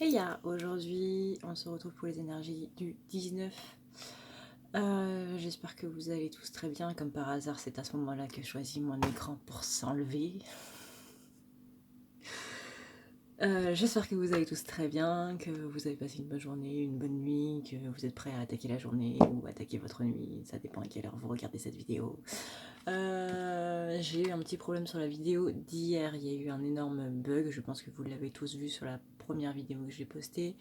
Et aujourd'hui, on se retrouve pour les énergies du 19. J'espère que vous allez tous très bien. Comme par hasard, c'est à ce moment-là que je choisis mon écran pour s'enlever. J'espère que vous allez tous très bien, que vous avez passé une bonne journée, une bonne nuit, que vous êtes prêts à attaquer la journée ou attaquer votre nuit. Ça dépend à quelle heure vous regardez cette vidéo. J'ai eu un petit problème sur la vidéo d'hier. Il y a eu un énorme bug. Je pense que vous l'avez tous vu sur la première vidéo que j'ai postée.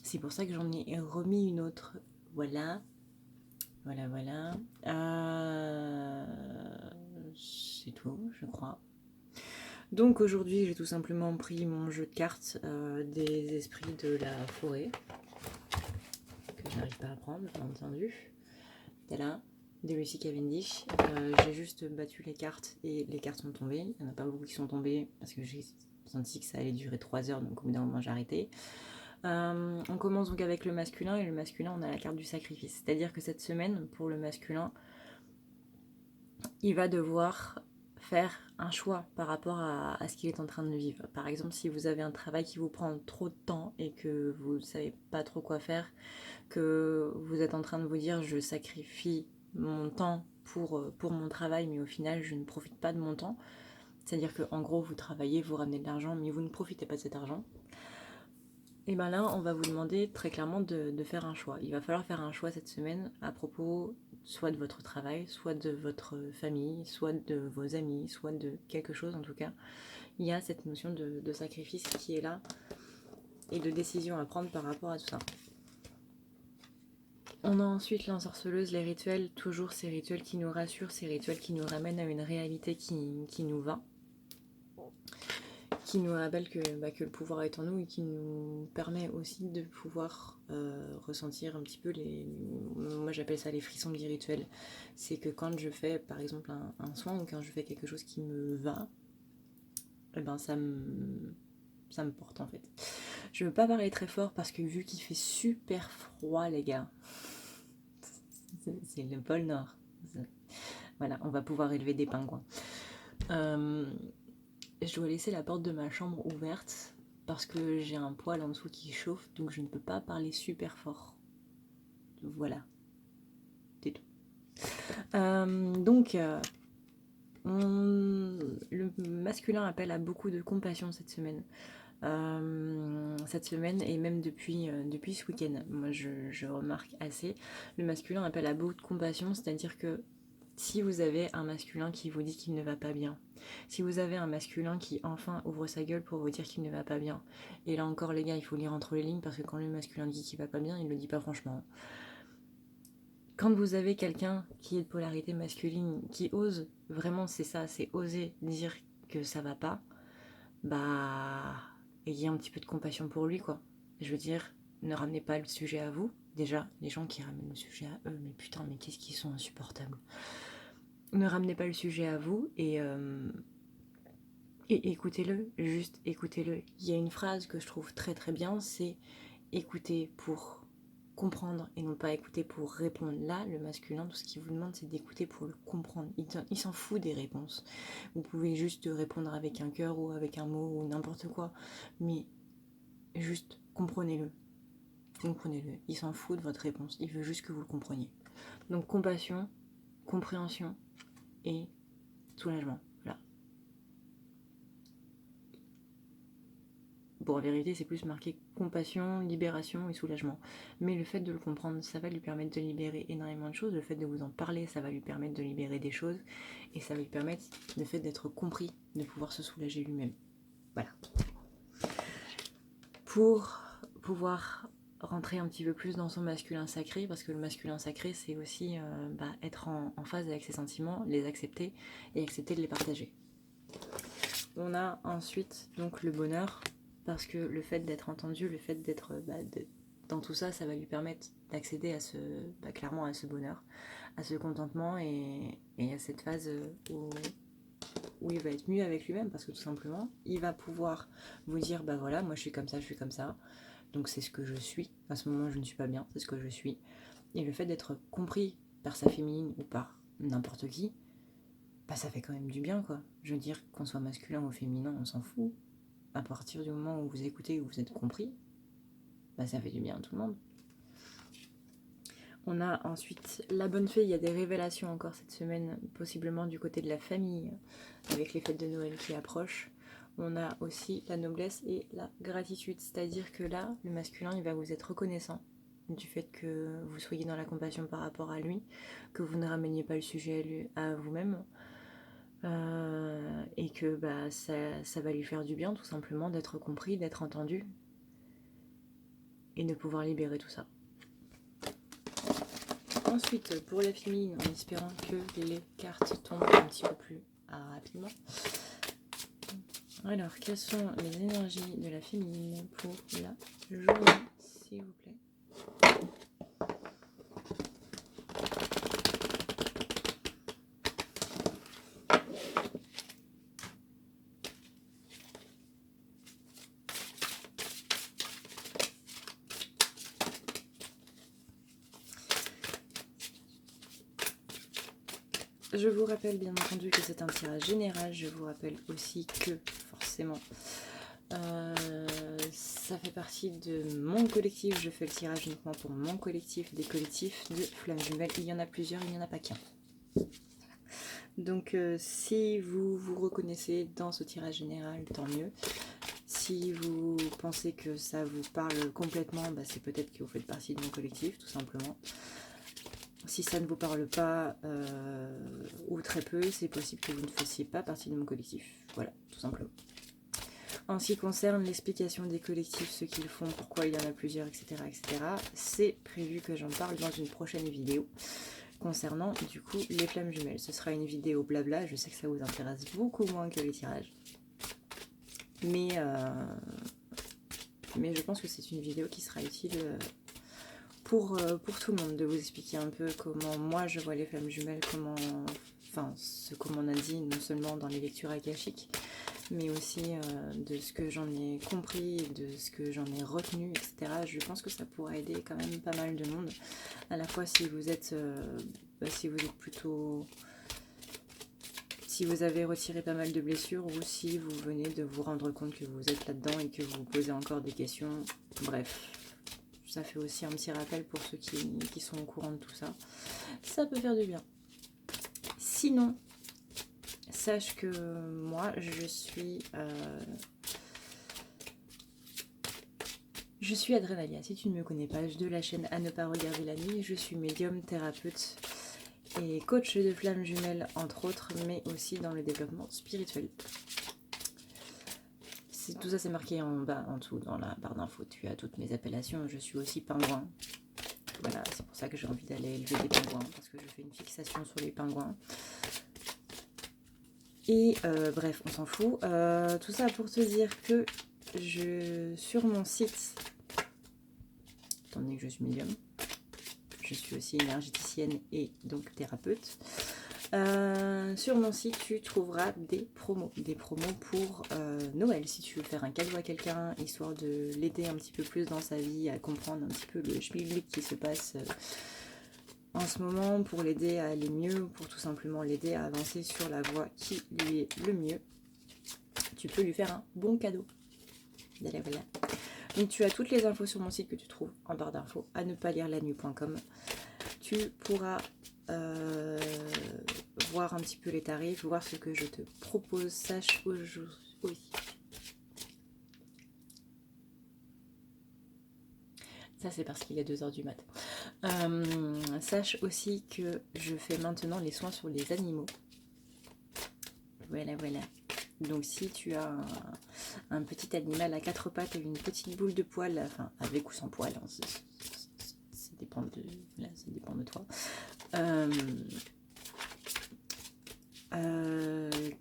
C'est pour ça que j'en ai remis une autre. Voilà. C'est tout, je crois. Donc aujourd'hui, j'ai tout simplement pris mon jeu de cartes des esprits de la forêt, que je n'arrive pas à prendre, bien entendu. Voilà, de Lucy Cavendish. J'ai juste battu les cartes et les cartes sont tombées. Il n'y en a pas beaucoup qui sont tombées parce que j'ai senti que ça allait durer 3 heures, donc au bout d'un moment j'ai arrêté. On commence donc avec le masculin, et le masculin, on a la carte du sacrifice. C'est-à-dire que cette semaine, pour le masculin, il va devoir faire un choix par rapport à ce qu'il est en train de vivre. Par exemple, si vous avez un travail qui vous prend trop de temps et que vous ne savez pas trop quoi faire, que vous êtes en train de vous dire je sacrifie mon temps pour mon travail, mais au final je ne profite pas de mon temps. C'est-à-dire qu'en gros, vous travaillez, vous ramenez de l'argent, mais vous ne profitez pas de cet argent. Et bien là, on va vous demander très clairement de faire un choix. Il va falloir faire un choix cette semaine à propos soit de votre travail, soit de votre famille, soit de vos amis, soit de quelque chose en tout cas. Il y a cette notion de sacrifice qui est là et de décision à prendre par rapport à tout ça. On a ensuite l'ensorceleuse, les rituels, toujours ces rituels qui nous rassurent, ces rituels qui nous ramènent à une réalité qui nous va, qui nous rappelle que le pouvoir est en nous et qui nous permet aussi de pouvoir ressentir un petit peu moi j'appelle ça les frissons du rituel. C'est que quand je fais par exemple un soin ou quand je fais quelque chose qui me va, et ben ça me porte en fait. Je veux pas parler très fort parce que vu qu'il fait super froid les gars, c'est le pôle Nord. Voilà, on va pouvoir élever des pingouins. Je dois laisser la porte de ma chambre ouverte parce que j'ai un poêle en dessous qui chauffe, donc je ne peux pas parler super fort. Voilà, c'est tout. Le masculin appelle à beaucoup de compassion cette semaine. Cette semaine et même depuis ce week-end, moi je remarque assez, le masculin appelle à beaucoup de compassion, c'est-à-dire que si vous avez un masculin qui vous dit qu'il ne va pas bien, si vous avez un masculin qui enfin ouvre sa gueule pour vous dire qu'il ne va pas bien, et là encore les gars, il faut lire entre les lignes parce que quand le masculin dit qu'il va pas bien, il le dit pas franchement. Quand vous avez quelqu'un qui est de polarité masculine, qui ose, vraiment c'est ça, c'est oser dire que ça va pas, bah ayez un petit peu de compassion pour lui quoi. Je veux dire, ne ramenez pas le sujet à vous. Déjà, les gens qui ramènent le sujet à eux, mais putain, mais qu'est-ce qu'ils sont insupportables. Ne ramenez pas le sujet à vous et écoutez-le, juste écoutez-le. Il y a une phrase que je trouve très très bien, c'est écouter pour comprendre et non pas écouter pour répondre. Là, le masculin, tout ce qu'il vous demande, c'est d'écouter pour le comprendre. Il s'en fout des réponses. Vous pouvez juste répondre avec un cœur ou avec un mot ou n'importe quoi, mais juste comprenez-le. Comprenez-le. Il s'en fout de votre réponse. Il veut juste que vous le compreniez. Donc compassion, compréhension et soulagement. Voilà. Bon, en vérité, c'est plus marqué compassion, libération et soulagement. Mais le fait de le comprendre, ça va lui permettre de libérer énormément de choses. Le fait de vous en parler, ça va lui permettre de libérer des choses. Et ça va lui permettre, le fait d'être compris, de pouvoir se soulager lui-même. Voilà. Pour pouvoir rentrer un petit peu plus dans son masculin sacré, parce que le masculin sacré, c'est aussi être en phase avec ses sentiments, les accepter et accepter de les partager. On a ensuite donc le bonheur, parce que le fait d'être entendu, le fait d'être dans tout ça, ça va lui permettre d'accéder à clairement à ce bonheur, à ce contentement et à cette phase où il va être mieux avec lui-même, parce que tout simplement, il va pouvoir vous dire, bah voilà, moi je suis comme ça, donc c'est ce que je suis, à ce moment je ne suis pas bien, c'est ce que je suis. Et le fait d'être compris par sa féminine ou par n'importe qui, bah ça fait quand même du bien quoi. Je veux dire, qu'on soit masculin ou féminin, on s'en fout. à partir du moment où vous écoutez et où vous êtes compris, bah, ça fait du bien à tout le monde. On a ensuite la bonne fée, il y a des révélations encore cette semaine, possiblement du côté de la famille, avec les fêtes de Noël qui approchent. On a aussi la noblesse et la gratitude, c'est-à-dire que là, le masculin, il va vous être reconnaissant du fait que vous soyez dans la compassion par rapport à lui, que vous ne rameniez pas le sujet à vous-même, et que bah, ça va lui faire du bien tout simplement d'être compris, d'être entendu, et de pouvoir libérer tout ça. Ensuite, pour la féminine, en espérant que les cartes tombent un petit peu plus rapidement. Alors, quelles sont les énergies de la féminine pour la journée, s'il vous plaît? Je vous rappelle bien entendu que c'est un tirage général. Je vous rappelle aussi que forcément ça fait partie de mon collectif. Je fais le tirage uniquement pour mon collectif, des collectifs de flammes jumelles. Il y en a plusieurs, il n'y en a pas qu'un. Donc si vous vous reconnaissez dans ce tirage général, tant mieux. Si vous pensez que ça vous parle complètement, bah, c'est peut-être que vous faites partie de mon collectif, tout simplement. Si ça ne vous parle pas, ou très peu, c'est possible que vous ne fassiez pas partie de mon collectif. Voilà, tout simplement. En ce qui concerne l'explication des collectifs, ce qu'ils font, pourquoi il y en a plusieurs, etc., c'est prévu que j'en parle dans une prochaine vidéo concernant du coup les flammes jumelles. Ce sera une vidéo blabla, je sais que ça vous intéresse beaucoup moins que les tirages. Mais je pense que c'est une vidéo qui sera utile pour tout le monde, de vous expliquer un peu comment moi je vois les flammes jumelles, ce qu'on m'en a dit, non seulement dans les lectures akashiques, mais aussi de ce que j'en ai compris, de ce que j'en ai retenu, etc. Je pense que ça pourra aider quand même pas mal de monde, à la fois si vous êtes plutôt... Si vous avez retiré pas mal de blessures ou si vous venez de vous rendre compte que vous êtes là-dedans et que vous vous posez encore des questions. Bref, ça fait aussi un petit rappel pour ceux qui sont au courant de tout ça. Ça peut faire du bien. Sinon, sache que moi, je suis Adrenalia. Si tu ne me connais pas, de la chaîne À ne pas regarder la nuit, je suis médium, thérapeute et coach de flammes jumelles entre autres, mais aussi dans le développement spirituel. Tout ça c'est marqué en bas, en dessous, dans la barre d'infos. Tu as toutes mes appellations. Je suis aussi pingouin. Voilà, c'est pour ça que j'ai envie d'aller élever des pingouins, parce que je fais une fixation sur les pingouins. Et bref, on s'en fout. Tout ça pour te dire que sur mon site, étant donné que je suis médium, je suis aussi énergéticienne et donc thérapeute. Sur mon site, tu trouveras des promos pour Noël, si tu veux faire un cadeau à quelqu'un, histoire de l'aider un petit peu plus dans sa vie, à comprendre un petit peu le schmilblick qui se passe en ce moment, pour l'aider à aller mieux, pour tout simplement l'aider à avancer sur la voie qui lui est le mieux. Tu peux lui faire un bon cadeau. Voilà, voilà. Donc tu as toutes les infos sur mon site que tu trouves en barre d'infos, à ne pas lire la nuit.com. Tu pourras voir un petit peu les tarifs, voir ce que je te propose. Sache aujourd'hui. Ça c'est parce qu'il est 2h du mat. Sache aussi que je fais maintenant les soins sur les animaux. Voilà, voilà. Donc si tu as un petit animal à 4 pattes et une petite boule de poil, enfin avec ou sans poil, hein, ça dépend de toi.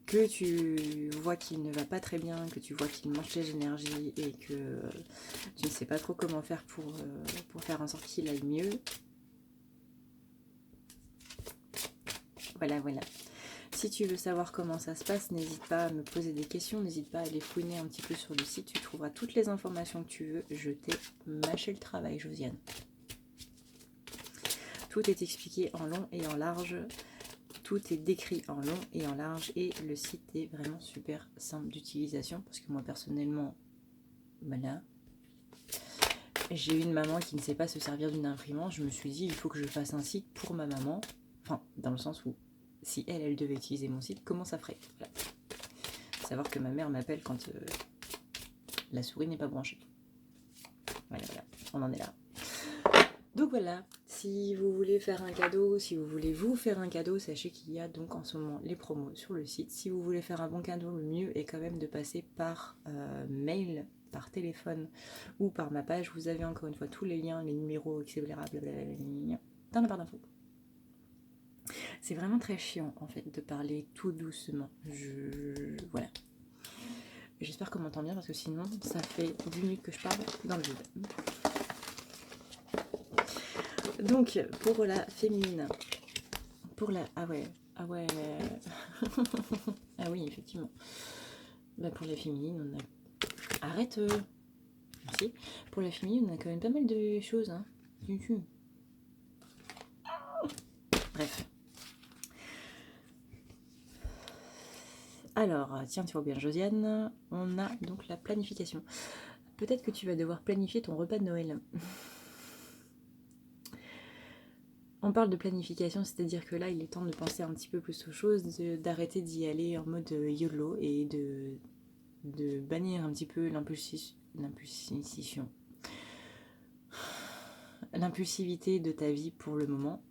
Que tu vois qu'il ne va pas très bien, que tu vois qu'il mange tes énergies et que tu ne sais pas trop comment faire pour faire en sorte qu'il aille mieux. Voilà, voilà. Si tu veux savoir comment ça se passe, n'hésite pas à me poser des questions, n'hésite pas à aller fouiner un petit peu sur le site, tu trouveras toutes les informations que tu veux. Je t'ai mâché le travail, Josiane. Tout est expliqué en long et en large. tout est décrit en long et en large et le site est vraiment super simple d'utilisation parce que moi personnellement, voilà, j'ai une maman qui ne sait pas se servir d'une imprimante. Je me suis dit, il faut que je fasse un site pour ma maman. Enfin, dans le sens où, si elle devait utiliser mon site, comment ça ferait? Voilà. Savoir que ma mère m'appelle quand la souris n'est pas branchée. Voilà, on en est là. Donc voilà, si vous voulez faire un cadeau, si vous voulez vous faire un cadeau, sachez qu'il y a donc en ce moment les promos sur le site. Si vous voulez faire un bon cadeau, le mieux est quand même de passer par mail, par téléphone ou par ma page. Vous avez encore une fois tous les liens, les numéros, etc. dans la barre d'infos. C'est vraiment très chiant en fait de parler tout doucement. Voilà. J'espère qu'on m'entend bien parce que sinon ça fait 10 minutes que je parle dans le vide. Donc pour la féminine, pour la... Ah ouais. Ah oui, effectivement. Bah pour la féminine, on a... Arrête Merci. Pour la féminine, on a quand même pas mal de choses. Hein. Bref. Alors, tiens-toi bien Josiane, on a donc la planification. Peut-être que tu vas devoir planifier ton repas de Noël. On parle de planification, c'est-à-dire que là, il est temps de penser un petit peu plus aux choses, d'arrêter d'y aller en mode YOLO et de bannir un petit peu l'impulsivité de ta vie pour le moment.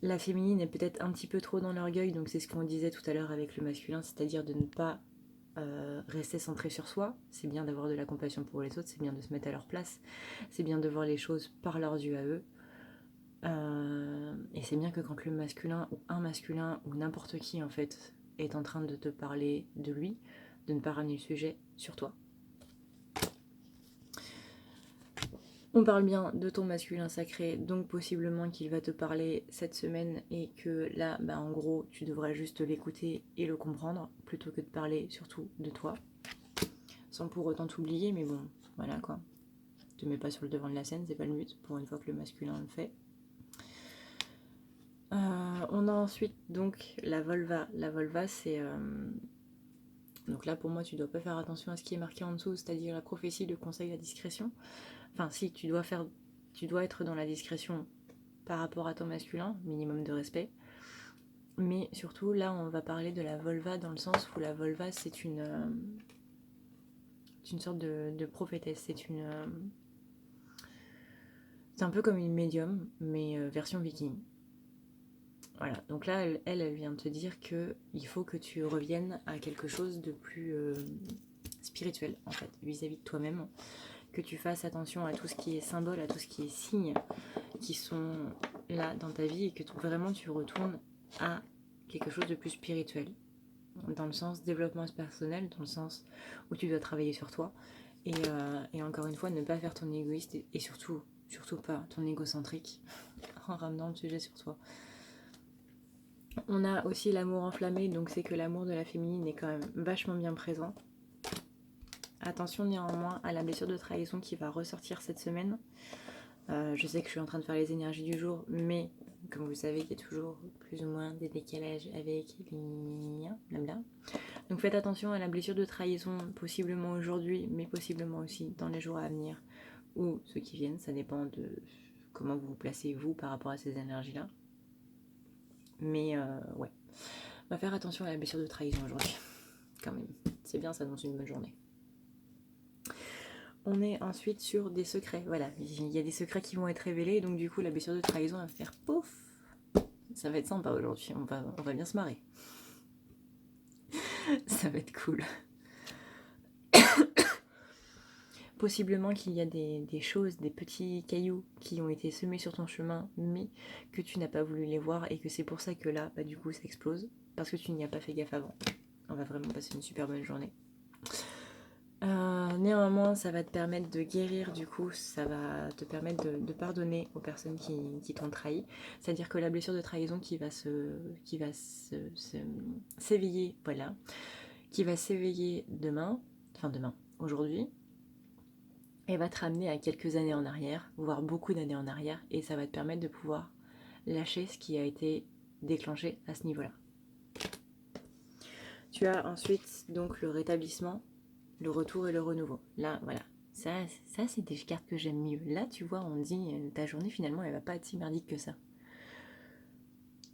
La féminine est peut-être un petit peu trop dans l'orgueil, donc c'est ce qu'on disait tout à l'heure avec le masculin, c'est-à-dire de ne pas rester centré sur soi. C'est bien d'avoir de la compassion pour les autres, c'est bien de se mettre à leur place, c'est bien de voir les choses par leurs yeux à eux. Et c'est bien que quand le masculin ou un masculin ou n'importe qui en fait est en train de te parler de lui, de ne pas ramener le sujet sur toi. On parle bien de ton masculin sacré, donc possiblement qu'il va te parler cette semaine et que là, en gros, tu devrais juste l'écouter et le comprendre plutôt que de parler surtout de toi. Sans pour autant t'oublier, mais bon, voilà quoi. Te mets pas sur le devant de la scène, c'est pas le but, pour une fois que le masculin le fait. On a ensuite donc la vulva. La vulva, c'est... Donc là, pour moi, tu dois pas faire attention à ce qui est marqué en dessous, c'est-à-dire la prophétie, le conseil, la discrétion. Enfin, si, tu dois être dans la discrétion par rapport à ton masculin, minimum de respect. Mais surtout, là, on va parler de la vulva dans le sens où la vulva, c'est une sorte de prophétesse. C'est un peu comme une médium, mais version viking. Voilà, donc là, elle vient te dire qu'il faut que tu reviennes à quelque chose de plus spirituel, en fait, vis-à-vis de toi-même. Que tu fasses attention à tout ce qui est symbole, à tout ce qui est signe qui sont là dans ta vie et que vraiment tu retournes à quelque chose de plus spirituel. Dans le sens développement personnel, dans le sens où tu dois travailler sur toi. Et encore une fois, ne pas faire ton égoïste et surtout pas ton égocentrique en ramenant le sujet sur toi. On a aussi l'amour enflammé, donc c'est que l'amour de la féminine est quand même vachement bien présent. Attention néanmoins à la blessure de trahison qui va ressortir cette semaine. Je sais que je suis en train de faire les énergies du jour, mais comme vous savez, il y a toujours plus ou moins des décalages avec les liens, blabla. Donc faites attention à la blessure de trahison, possiblement aujourd'hui, mais possiblement aussi dans les jours à venir, ou ceux qui viennent, ça dépend de comment vous vous placez vous par rapport à ces énergies-là. Mais ouais, on va faire attention à la blessure de trahison aujourd'hui, quand même. C'est bien, ça annonce une bonne journée. On est ensuite sur des secrets. Voilà, il y a des secrets qui vont être révélés, donc du coup la blessure de trahison va faire pouf. Ça va être sympa aujourd'hui, on va bien se marrer. Ça va être cool. Possiblement qu'il y a des choses, des petits cailloux qui ont été semés sur ton chemin, mais que tu n'as pas voulu les voir et que c'est pour ça que là, du coup, ça explose, parce que tu n'y as pas fait gaffe avant. On va vraiment passer une super bonne journée. Néanmoins, ça va te permettre de guérir, du coup, ça va te permettre de pardonner aux personnes qui t'ont trahi. C'est-à-dire que la blessure de trahison qui va s'éveiller, voilà, qui va s'éveiller aujourd'hui, et va te ramener à quelques années en arrière, voire beaucoup d'années en arrière, et ça va te permettre de pouvoir lâcher ce qui a été déclenché à ce niveau-là. Tu as ensuite donc le rétablissement, le retour et le renouveau. Là, voilà. Ça c'est des cartes que j'aime mieux. Là, tu vois, on dit ta journée finalement, elle va pas être si merdique que ça.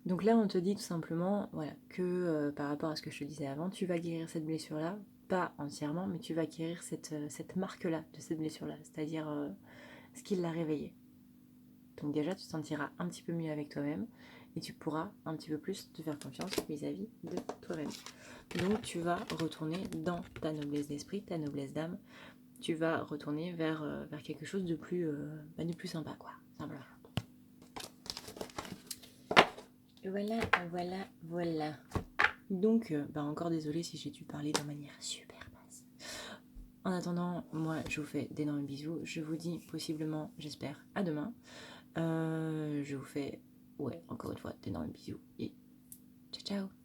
Donc là, on te dit tout simplement, voilà, que par rapport à ce que je te disais avant, tu vas guérir cette blessure-là, pas entièrement, mais tu vas guérir cette marque-là de cette blessure-là, c'est-à-dire ce qui l'a réveillée. Donc déjà, tu te sentiras un petit peu mieux avec toi-même et tu pourras un petit peu plus te faire confiance vis-à-vis de toi-même. Donc tu vas retourner dans ta noblesse d'esprit, ta noblesse d'âme. Tu vas retourner vers quelque chose de plus sympa, quoi. Simplement. Voilà. Donc, encore désolée si j'ai dû parler de manière super basse. En attendant, moi, je vous fais d'énormes bisous. Je vous dis possiblement, j'espère, à demain. Je vous fais, encore une fois, d'énormes bisous. Et ciao, ciao.